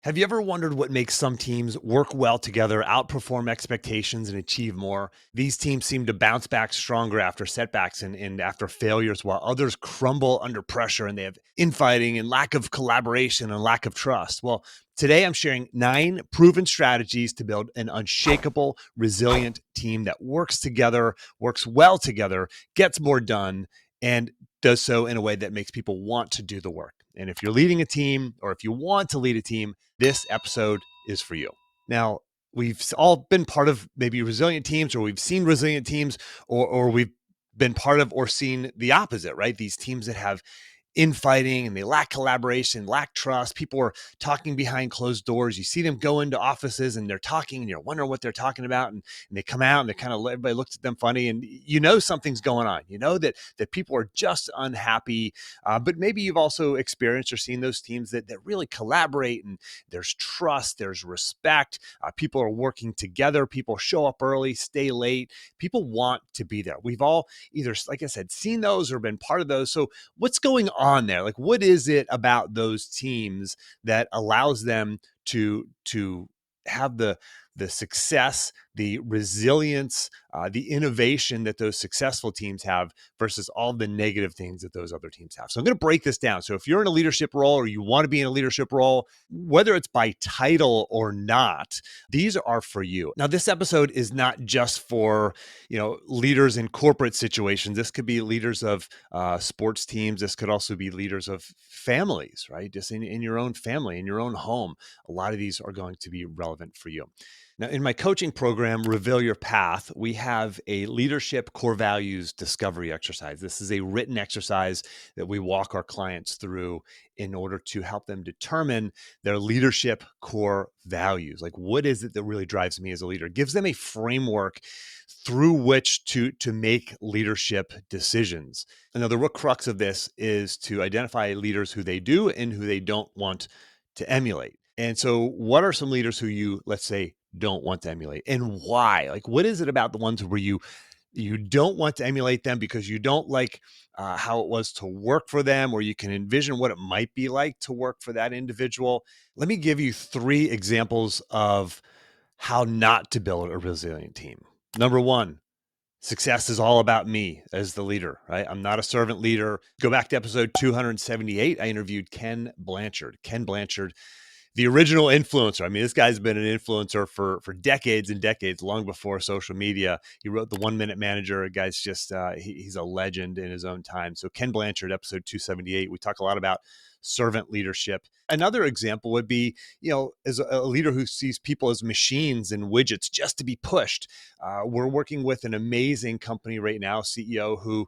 Have you ever wondered what makes some teams work well together, outperform expectations, and achieve more? These teams seem to bounce back stronger after setbacks and after failures, while others crumble under pressure and they have infighting and lack of collaboration and lack of trust. Well, today I'm sharing 9 proven strategies to build an unshakable, resilient team that works together, works well together, gets more done, and does so in a way that makes people want to do the work. And if you're leading a team or if you want to lead a team, this episode is for you. Now, we've all been part of maybe resilient teams, or we've seen resilient teams, or we've been part of or seen the opposite, right? These teams that have infighting and they lack collaboration, lack trust. People are talking behind closed doors. You see them go into offices and they're talking and you're wondering what they're talking about. And they come out and they kind of, everybody looks at them funny and you know something's going on. You know that people are just unhappy. But maybe you've also experienced or seen those teams that really collaborate and there's trust, there's respect. People are working together. People show up early, stay late. People want to be there. We've all either, like I said, seen those or been part of those. So what's going on there? Like, what is it about those teams that allows them to have the success, the resilience, the innovation that those successful teams have versus all the negative things that those other teams have? So I'm going to break this down. So if you're in a leadership role or you want to be in a leadership role, whether it's by title or not, these are for you. Now, this episode is not just for leaders in corporate situations. This could be leaders of sports teams. This could also be leaders of families, right? Just in your own family, in your own home. A lot of these are going to be relevant for you. Now, in my coaching program, Reveal Your Path, we have a leadership core values discovery exercise. This is a written exercise that we walk our clients through in order to help them determine their leadership core values. Like, what is it that really drives me as a leader? It gives them a framework through which to make leadership decisions. And now the real crux of this is to identify leaders who they do and who they don't want to emulate. And so what are some leaders who you, let's say, don't want to emulate and why? Like, what is it about the ones where you don't want to emulate them because you don't like how it was to work for them, or you can envision what it might be like to work for that individual? Let me give you 3 examples of how not to build a resilient team. Number 1, success is all about me as the leader, right? I'm not a servant leader. Go back to episode 278. I interviewed Ken Blanchard. Ken Blanchard, the original influencer. I mean, this guy's been an influencer for decades and decades, long before social media. He wrote the 1 Minute Manager. The guy's just, he's a legend in his own time. So Ken Blanchard, episode 278, we talk a lot about servant leadership. Another example would be, as a leader who sees people as machines and widgets just to be pushed. We're working with an amazing company right now, CEO who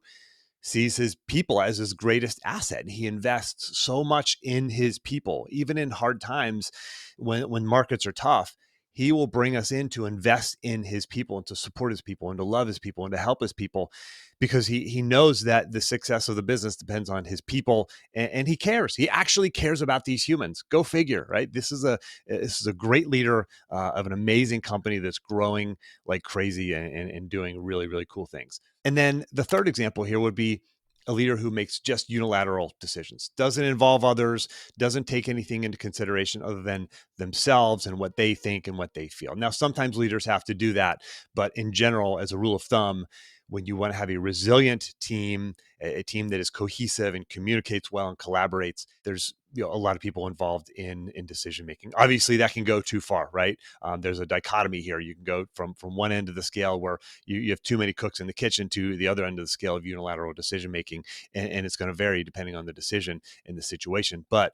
sees his people as his greatest asset. And he invests so much in his people, even in hard times when markets are tough. He will bring us in to invest in his people and to support his people and to love his people and to help his people, because he knows that the success of the business depends on his people, and he cares. He actually cares about these humans. Go figure, right? This is a great leader of an amazing company that's growing like crazy and doing really, really cool things. And then the third example here would be a leader who makes just unilateral decisions, doesn't involve others, doesn't take anything into consideration other than themselves and what they think and what they feel. Now, sometimes leaders have to do that, but in general, as a rule of thumb, when you want to have a resilient team, a team that is cohesive and communicates well and collaborates, there's a lot of people involved in decision making. Obviously, that can go too far, right? There's a dichotomy here. You can go from one end of the scale where you have too many cooks in the kitchen to the other end of the scale of unilateral decision making, and it's going to vary depending on the decision and the situation. But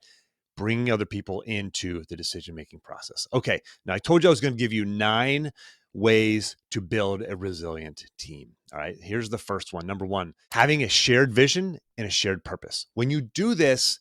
bringing other people into the decision-making process. Okay, now I told you I was going to give you 9 ways to build a resilient team. All right, here's the first one. Number 1, having a shared vision and a shared purpose. When you do this,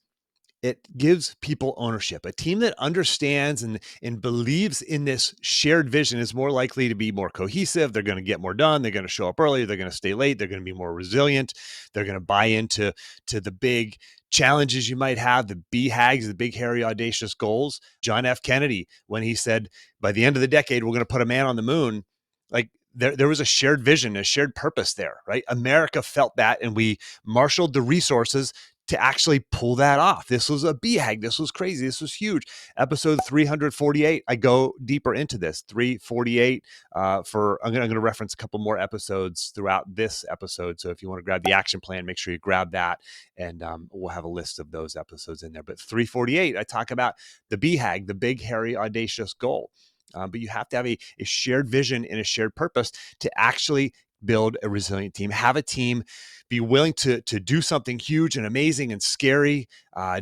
it gives people ownership. A team that understands and believes in this shared vision is more likely to be more cohesive. They're going to get more done. They're going to show up early. They're going to stay late. They're going to be more resilient. They're going to buy into the big challenges you might have, the BHAGs, the big, hairy, audacious goals. John F. Kennedy, when he said, by the end of the decade, we're going to put a man on the moon, like there was a shared vision, a shared purpose there, right? America felt that, and we marshaled the resources to actually pull that off. This was a BHAG. This was crazy. This was huge. Episode 348, I go deeper into this. 348 I'm going to reference a couple more episodes throughout this episode. So if you want to grab the action plan, make sure you grab that, and we'll have a list of those episodes in there. But 348, I talk about the BHAG, the big, hairy, audacious goal. But you have to have a shared vision and a shared purpose to actually build a resilient team. Have a team be willing to do something huge and amazing and scary,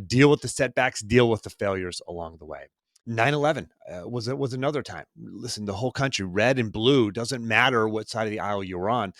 deal with the setbacks, deal with the failures along the way. 9/11 was another time. Listen, the whole country, red and blue, doesn't matter what side of the aisle you're on.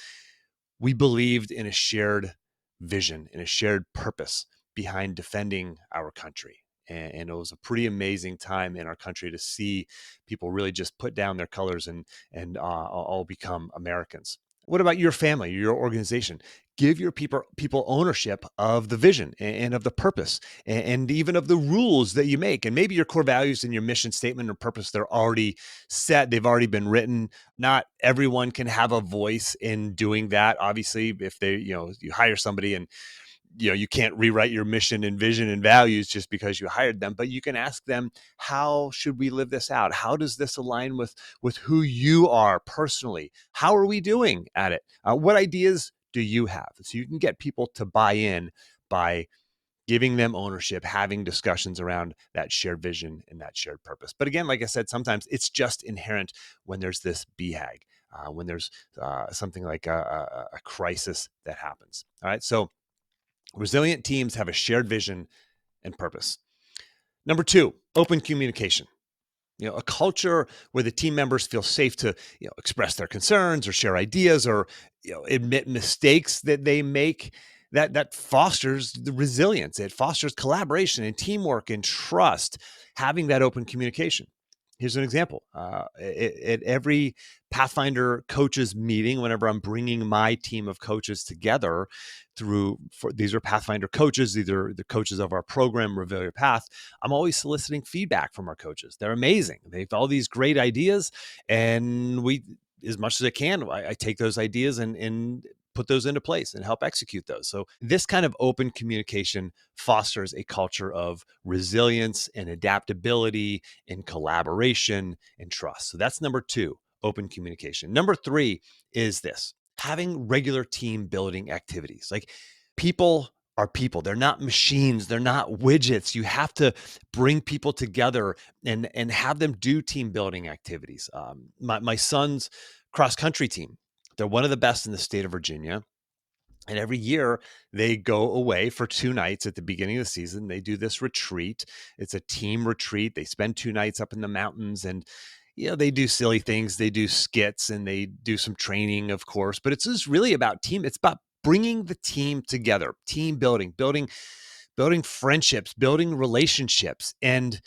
We believed in a shared vision and a shared purpose behind defending our country. And it was a pretty amazing time in our country to see people really just put down their colors and all become Americans. What about your family, your organization? Give your people ownership of the vision and of the purpose and even of the rules that you make. And maybe your core values and your mission statement or purpose, they're already set. They've already been written. Not everyone can have a voice in doing that. Obviously, if you hire somebody and you can't rewrite your mission and vision and values just because you hired them, but you can ask them, how should we live this out? How does this align with who you are personally? How are we doing at it? What ideas do you have? So you can get people to buy in by giving them ownership, having discussions around that shared vision and that shared purpose. But again, like I said, sometimes it's just inherent when there's this BHAG, when there's something like a crisis that happens. All right. So resilient teams have a shared vision and purpose. Number 2, open communication. A culture where the team members feel safe to express their concerns or share ideas or admit mistakes that they make. That fosters the resilience. It fosters collaboration and teamwork and trust. Having that open communication. Here's an example. At every Pathfinder coaches meeting, whenever I'm bringing my team of coaches together, these are Pathfinder coaches, these are the coaches of our program, Reveal Your Path. I'm always soliciting feedback from our coaches. They're amazing. They have all these great ideas, and as much as I can, I take those ideas and put those into place and help execute those. So this kind of open communication fosters a culture of resilience and adaptability and collaboration and trust. So that's number 2, open communication. Number 3 is this: having regular team building activities. Like, people are people. They're not machines. They're not widgets. You have to bring people together and have them do team building activities. My son's cross country team, they're one of the best in the state of Virginia. And every year they go away for 2 nights at the beginning of the season. They do this retreat. It's a team retreat. They spend 2 nights up in the mountains, and they do silly things. They do skits and they do some training, of course, but it's just really about team. It's about bringing the team together, team building friendships, building relationships. And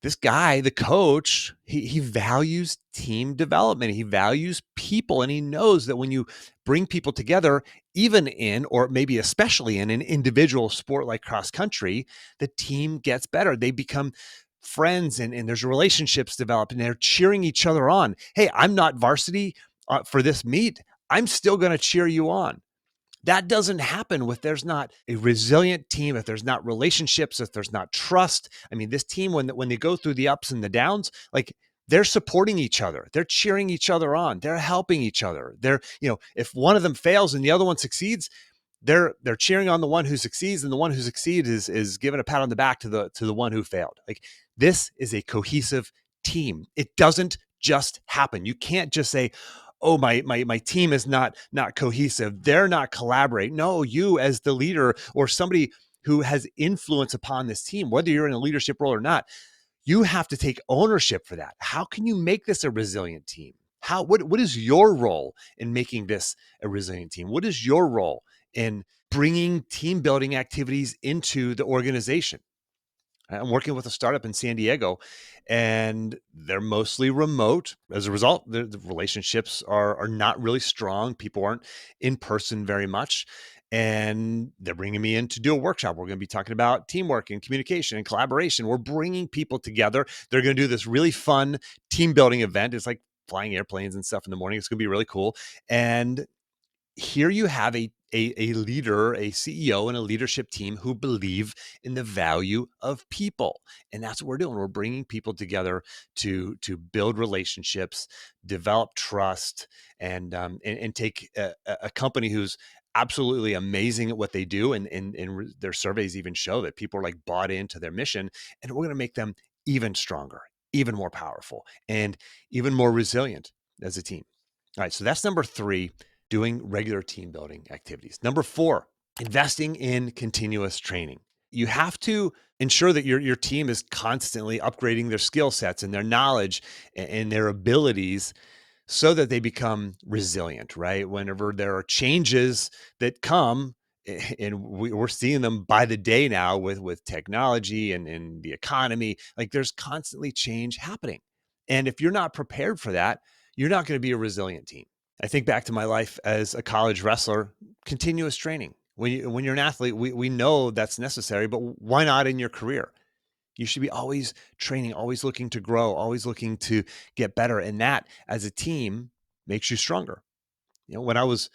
this guy, the coach, he values team development. He values people, and he knows that when you bring people together, even in, or maybe especially in, an individual sport like cross country, the team gets better. They become friends, and there's relationships developed, and they're cheering each other on. Hey, I'm not varsity for this meet. I'm still going to cheer you on. That doesn't happen if there's not a resilient team, if there's not relationships, if there's not trust. I mean, this team, when they go through the ups and the downs, like, they're supporting each other. They're cheering each other on. They're helping each other. If one of them fails and the other one succeeds, they're cheering on the one who succeeds, and the one who succeeds is giving a pat on the back to the one who failed. Like, this is a cohesive team. It doesn't just happen. You can't just say, oh, my team is not cohesive. They're not collaborating. No, you as the leader or somebody who has influence upon this team, whether you're in a leadership role or not, you have to take ownership for that. How can you make this a resilient team? What is your role in making this a resilient team? What is your role in bringing team building activities into the organization? I'm working with a startup in San Diego, and they're mostly remote. As a result, the relationships are not really strong. People aren't in person very much. And they're bringing me in to do a workshop. We're going to be talking about teamwork and communication and collaboration. We're bringing people together. They're going to do this really fun team building event. It's like flying airplanes and stuff in the morning. It's going to be really cool. And Here you have a leader, a CEO, and a leadership team who believe in the value of people, and that's what we're doing. We're bringing people together to build relationships, develop trust, and take a company who's absolutely amazing at what they do, and their surveys even show that people are like bought into their mission, and we're going to make them even stronger, even more powerful, and even more resilient as a team. All right, so that's number three, doing regular team building activities. Number four, investing in continuous training. You have to ensure that your team is constantly upgrading their skill sets and their knowledge and their abilities so that they become resilient, right? Whenever there are changes that come, and we're seeing them by the day now with technology and the economy, like there's constantly change happening. And if you're not prepared for that, you're not going to be a resilient team. I think back to my life as a college wrestler, continuous training. When you're an athlete, we know that's necessary, but why not in your career? You should be always training, always looking to grow, always looking to get better. And that as a team makes you stronger. When I was,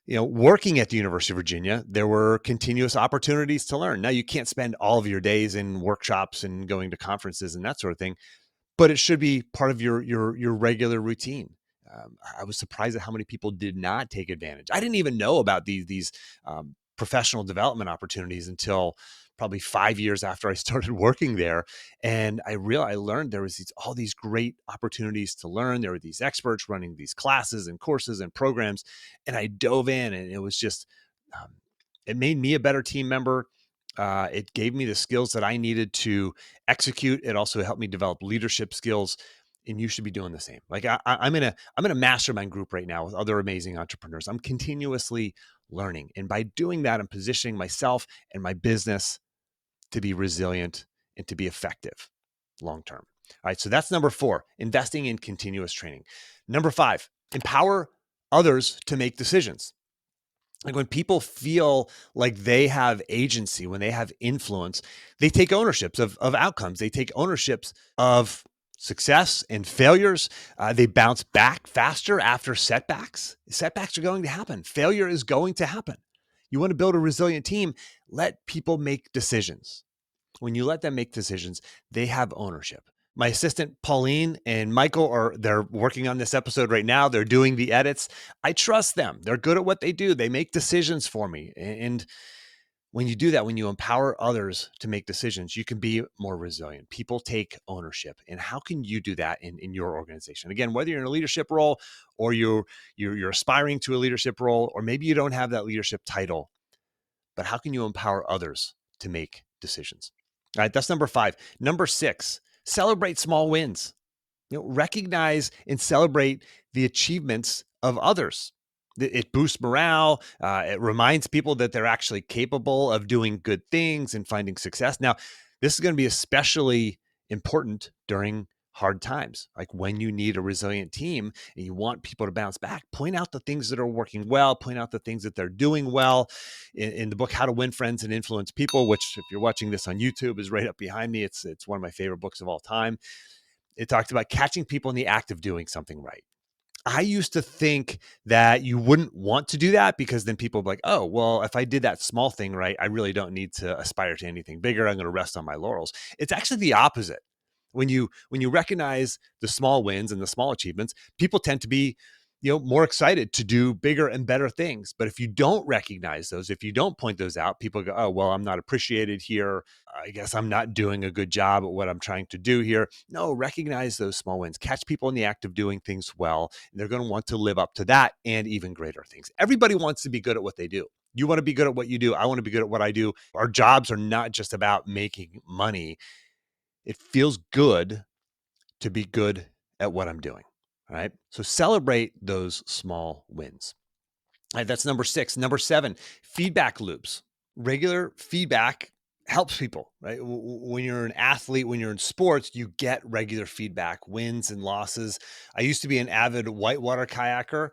working at the University of Virginia, there were continuous opportunities to learn. Now you can't spend all of your days in workshops and going to conferences and that sort of thing, but it should be part of your regular routine. I was surprised at how many people did not take advantage. I didn't even know about these professional development opportunities until probably 5 years after I started working there, and I learned there was all these great opportunities to learn. There were these experts running these classes and courses and programs, and I dove in, and it was just um, it made me a better team member. It gave me the skills that I needed to execute. It also helped me develop leadership skills, and you should be doing the same. Like I'm in a mastermind group right now with other amazing entrepreneurs. I'm continuously learning, and by doing that, I'm positioning myself and my business to be resilient and to be effective long term. All right, so that's number four, investing in continuous training. Number five, empower others to make decisions. Like when people feel like they have agency, when they have influence, they take ownerships of outcomes. They take ownerships of success and failures. They bounce back faster after setbacks. Setbacks are going to happen. Failure is going to happen. You want to build a resilient team, let people make decisions. When you let them make decisions, they have ownership. My assistant Pauline and Michael they're working on this episode right now. They're doing the edits. I trust them. They're good at what they do. They make decisions for me. And when you do that, when you empower others to make decisions, you can be more resilient. People take ownership. And how can you do that in your organization? Again, whether you're in a leadership role or you're aspiring to a leadership role, or maybe you don't have that leadership title, but how can you empower others to make decisions? All right, that's number five. Number six, celebrate small wins. Recognize and celebrate the achievements of others. It boosts morale. It reminds people that they're actually capable of doing good things and finding success. Now, this is going to be especially important during hard times, like when you need a resilient team and you want people to bounce back. Point out the things that are working well, point out the things that they're doing well. In the book How to Win Friends and Influence People, which if you're watching this on YouTube is right up behind me, it's one of my favorite books of all time. It talked about catching people in the act of doing something right. I used to think that you wouldn't want to do that because then people would be like, oh, well, if I did that small thing right, I really don't need to aspire to anything bigger. I'm going to rest on my laurels. It's actually the opposite. When you recognize the small wins and the small achievements, people tend to be, more excited to do bigger and better things. But if you don't recognize those, if you don't point those out, people go, oh, well, I'm not appreciated here. I guess I'm not doing a good job at what I'm trying to do here. No, recognize those small wins. Catch people in the act of doing things well. And they're going to want to live up to that and even greater things. Everybody wants to be good at what they do. You want to be good at what you do. I want to be good at what I do. Our jobs are not just about making money. It feels good to be good at what I'm doing. All right. So celebrate those small wins. All right, that's number six. Number seven, feedback loops. Regular feedback helps people, right? When you're an athlete, when you're in sports, you get regular feedback, wins and losses. I used to be an avid whitewater kayaker,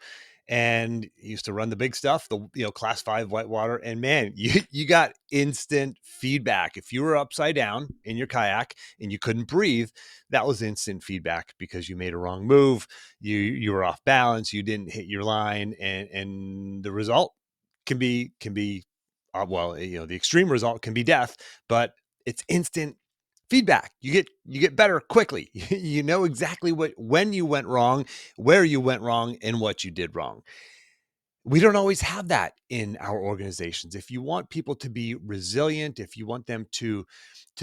and he used to run the big stuff, the class 5 whitewater. And man, you got instant feedback. If you were upside down in your kayak and you couldn't breathe, that was instant feedback because you made a wrong move, you were off balance, you didn't hit your line, and the result can be well, the extreme result can be death, but it's instant feedback. You get better quickly. You know exactly when you went wrong, where you went wrong, and what you did wrong. We don't always have that in our organizations. If you want people to be resilient, if you want them to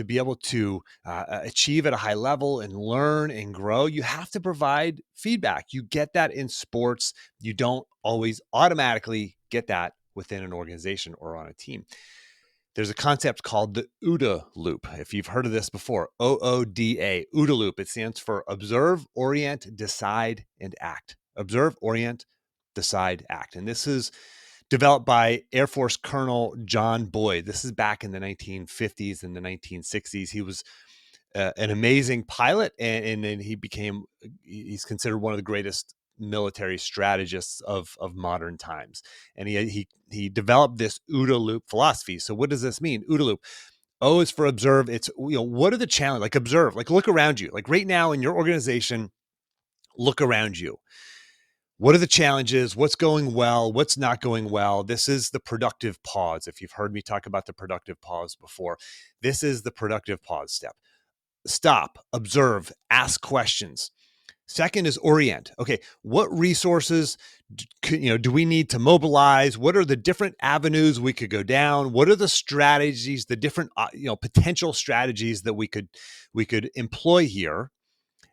be able to achieve at a high level and learn and grow, you have to provide feedback. You get that in sports. You don't always automatically get that within an organization or on a team. There's a concept called the OODA loop. If you've heard of this before, OODA, OODA loop. It stands for observe, orient, decide, and act. Observe, orient, decide, act. And this is developed by Air Force Colonel John Boyd. This is back in the 1950s and the 1960s. He was an amazing pilot, and then he's considered one of the greatest military strategists of modern times. And he developed this OODA loop philosophy. So what does this mean? OODA loop. O is for observe. It's, what are the challenges? Like observe, like look around you. Like right now in your organization, look around you. What are the challenges? What's going well? What's not going well? This is the productive pause. If you've heard me talk about the productive pause before, this is the productive pause step. Stop, observe, ask questions. Second is orient. Okay, what resources do we need to mobilize? What are the different avenues we could go down? What are the strategies, the different potential strategies that we could employ here?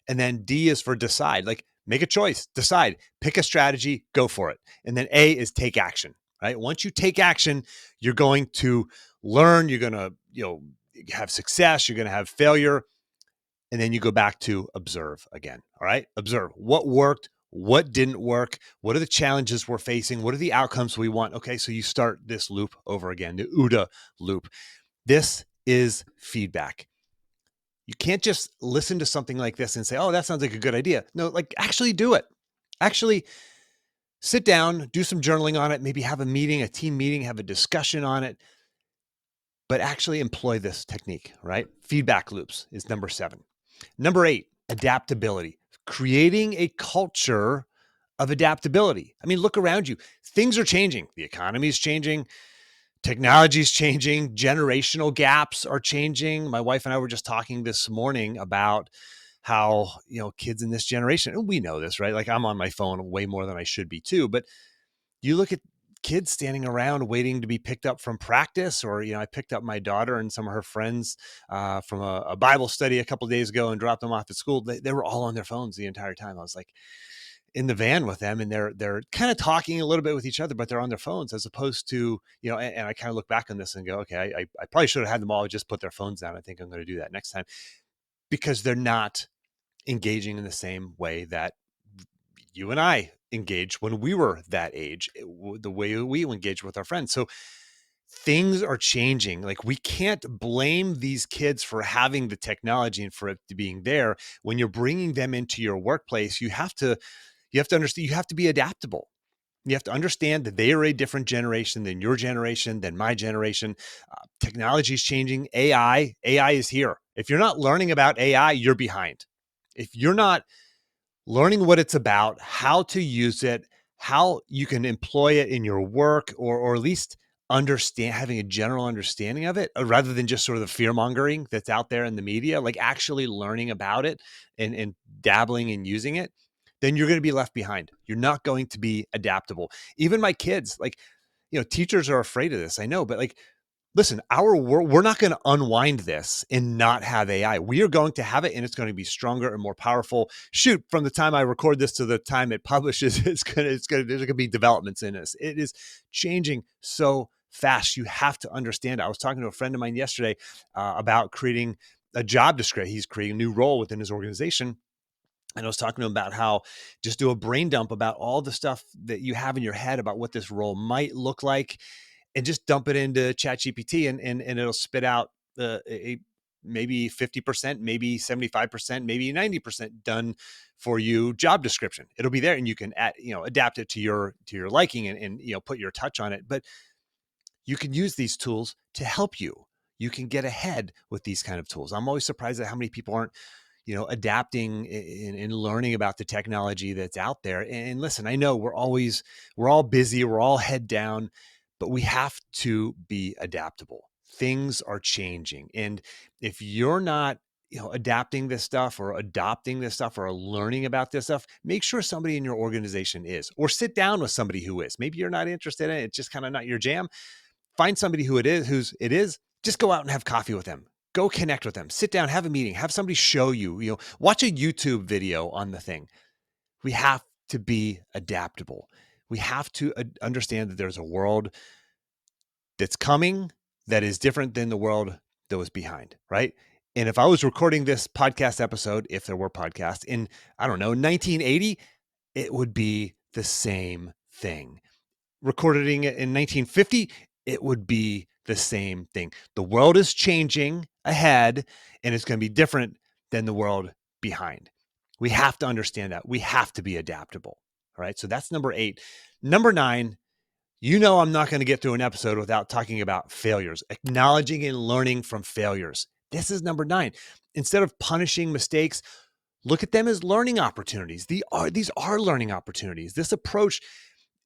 And then D is for decide. Like make a choice, decide, pick a strategy, go for it. And then A is take action. Right? Once you take action, you're going to learn. You're going to have success. You're going to have failure. And then you go back to observe again. All right. Observe what worked, what didn't work. What are the challenges we're facing? What are the outcomes we want? Okay. So you start this loop over again, the OODA loop. This is feedback. You can't just listen to something like this and say, oh, that sounds like a good idea. No, like actually do it. Actually sit down, do some journaling on it, maybe have a meeting, a team meeting, have a discussion on it, but actually employ this technique, right? Feedback loops is number 7. Number 8, adaptability, creating a culture of adaptability. I mean, look around you. Things are changing. The economy is changing. Technology is changing. Generational gaps are changing. My wife and I were just talking this morning about how, kids in this generation, and we know this, right? Like I'm on my phone way more than I should be too, but you look at kids standing around waiting to be picked up from practice, or I picked up my daughter and some of her friends from a Bible study a couple of days ago and dropped them off at school. They were all on their phones the entire time. I was like in the van with them, and they're kind of talking a little bit with each other, but they're on their phones, as opposed to and I kind of look back on this and go, okay, I probably should have had them all just put their phones down. I think I'm going to do that next time, because they're not engaging in the same way that you and I engaged when we were that age, the way we engage with our friends. So things are changing. Like we can't blame these kids for having the technology and for it being there. When you're bringing them into your workplace, you have to understand, you have to be adaptable. You have to understand that they are a different generation than your generation, than my generation. Technology is changing. AI is here. If you're not learning about AI, you're behind. If you're not learning what it's about, how to use it, how you can employ it in your work, or at least having a general understanding of it, rather than just sort of the fear mongering that's out there in the media, like actually learning about it and dabbling and using it, then you're going to be left behind. You're not going to be adaptable. Even my kids, like, teachers are afraid of this. I know, but like, listen, we're not going to unwind this and not have AI. We are going to have it, and it's going to be stronger and more powerful. Shoot, from the time I record this to the time it publishes, there's going to be developments in this. It is changing so fast. You have to understand. I was talking to a friend of mine yesterday about creating a job description. He's creating a new role within his organization. And I was talking to him about how just do a brain dump about all the stuff that you have in your head about what this role might look like, and just dump it into ChatGPT, and it'll spit out a maybe 50%, maybe 75%, maybe 90% done for you job description. It'll be there and you can adapt it to your liking and put your touch on it. But you can use these tools to help you. You can get ahead with these kind of tools. I'm always surprised at how many people aren't adapting and learning about the technology that's out there. And listen, I know we're all busy, we're all head down, but we have to be adaptable. Things are changing. And if you're not, adapting this stuff or adopting this stuff or learning about this stuff, make sure somebody in your organization is, or sit down with somebody who is. Maybe you're not interested in it. It's just kind of not your jam. Find somebody who it is, just go out and have coffee with them. Go connect with them, sit down, have a meeting, have somebody show you, watch a YouTube video on the thing. We have to be adaptable. We have to understand that there's a world that's coming that is different than the world that was behind, right? And if I was recording this podcast episode, if there were podcasts in, I don't know, 1980, it would be the same thing. Recording it in 1950, it would be the same thing. The world is changing ahead and it's going to be different than the world behind. We have to understand that. We have to be adaptable. All right. So that's number 8. Number 9, I'm not going to get through an episode without talking about failures, acknowledging and learning from failures. This is number 9. Instead of punishing mistakes, look at them as learning opportunities. These are learning opportunities. This approach,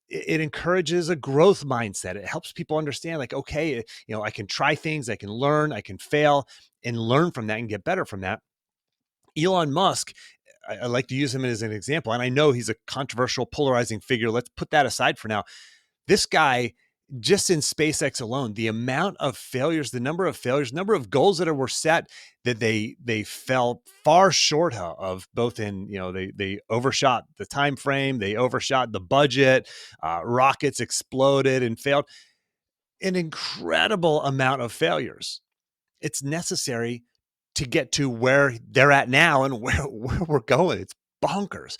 it encourages a growth mindset. It helps people understand, like, okay, I can try things, I can learn, I can fail and learn from that and get better from that. Elon Musk, I like to use him as an example. And I know he's a controversial, polarizing figure. Let's put that aside for now. This guy, just in SpaceX alone, the amount of failures, the number of goals that were set that they fell far short of, both in, they overshot the time frame, they overshot the budget, rockets exploded and failed. An incredible amount of failures. It's necessary to get to where they're at now and where we're going. It's bonkers.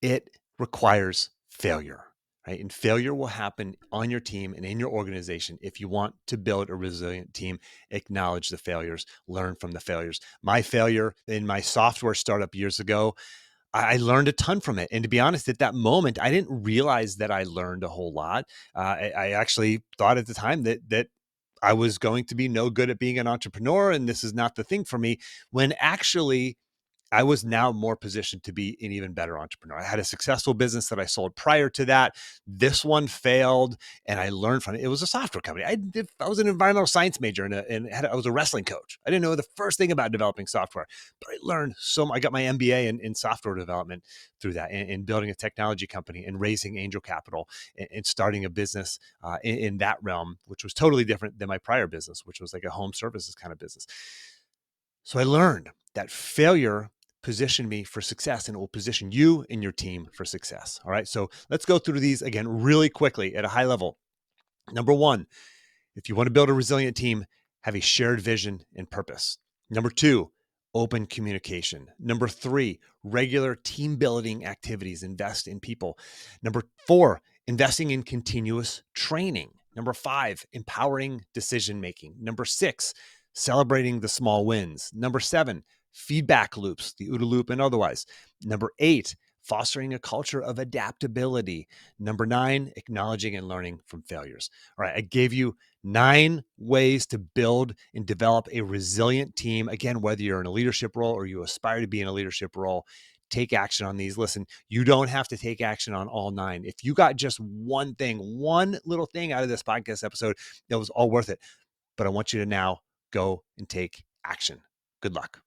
It requires failure. Right? And failure will happen on your team and in your organization. If you want to build a resilient team, acknowledge the failures, learn from the failures. My failure in my software startup years ago, I learned a ton from it. And to be honest, at that moment, I didn't realize that I learned a whole lot. I actually thought at the time that I was going to be no good at being an entrepreneur and this is not the thing for me, when actually I was now more positioned to be an even better entrepreneur. I had a successful business that I sold prior to that. This one failed and I learned from it. It was a software company. I was an environmental science major and I was a wrestling coach. I didn't know the first thing about developing software, but I learned so much. I got my MBA in software development through that, and building a technology company and raising angel capital and starting a business in that realm, which was totally different than my prior business, which was like a home services kind of business. So I learned that failure positioned me for success, and it will position you and your team for success. All right. So let's go through these again really quickly at a high level. Number 1, if you want to build a resilient team, have a shared vision and purpose. Number 2, open communication. Number 3, regular team building activities. Invest in people. Number 4, investing in continuous training. Number 5, empowering decision making. Number 6, celebrating the small wins. Number 7, feedback loops, the OODA loop and otherwise. Number 8, fostering a culture of adaptability. Number 9, acknowledging and learning from failures. All right, I gave you 9 ways to build and develop a resilient team. Again, whether you're in a leadership role or you aspire to be in a leadership role, take action on these. Listen, you don't have to take action on all 9. If you got just one little thing out of this podcast episode, it was all worth it. But I want you to now go and take action. Good luck.